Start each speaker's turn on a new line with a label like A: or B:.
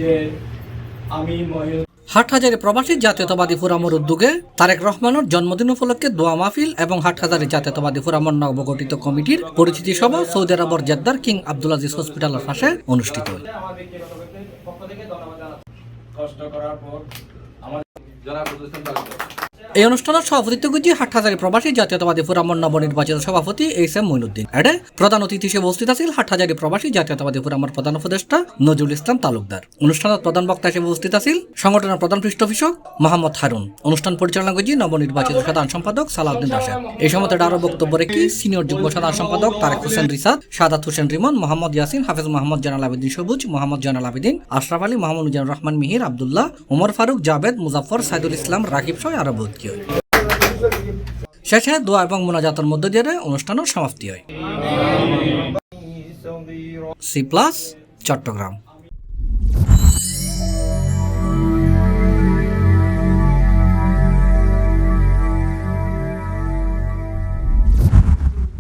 A: যে আমি
B: হাটহাজারী প্রবাসী জাতীয়তাবাদী ফোরামের উদ্যোগে তারেক রহমানের জন্মদিন উপলক্ষে দোয়া মাহফিল এবং হাটহাজারী জাতীয়তাবাদী ফোরামের নবগঠিত কমিটির পরিচিতি সভা সৌদি আরবের জেদ্দার কিং আব্দুল আজিজ হসপিটালের পাশে অনুষ্ঠিত হয়। এই অনুষ্ঠানের সভাপতিত্ব করছে হাটহাজারী প্রবাসী জাতীয়তাবাদী ফোরামের নবনির্বাচিত সভাপতি এইচ.এম. মঈনুদ্দিন। এতে প্রধান অতিথি হিসেবে উপস্থিত আছেন হাটহাজারী প্রবাসী জাতীয়তাবাদী ফোরামের প্রধান উপদেষ্টা নজরুল ইসলাম তালুকদার। অনুষ্ঠানের প্রধান বক্তা হিসেবে উপস্থিত আছেন সংগঠনের প্রধান পৃষ্ঠপোষক মোহাম্মদ হারুন। অনুষ্ঠান পরিচালনা করছে নবনির্বাচিত সাধারণ সম্পাদক সালাউদ্দিন রাশেদ। এই সময় আরো বক্তব্য রেখে সিনিয়র যুগ্ম সাধারণ সম্পাদক তারেক হোসেন রিসাদ, সাদাত হোসেন রিমন, মোহাম্মদ ইয়াসিন, হাফেজ মোহাম্মদ জানাল আবেদিন সবুজ, মোহাম্মদ জানাল আবেদিন, আশরাফ আলী, মোহাম্মদ মিজানুর রহমান মিহির, আব্দুল্লাহ, ওমর ফারুক, জাবেদ, মুজাফফর, সাইদুল ইসলাম, রাকিব সহ আরো বহুত কি হয়। শেষে দোয়া এবং মোনাজাতের মধ্য দিয়ে অনুষ্ঠানের সমাপ্তি হয়। সি+, চট্টগ্রাম।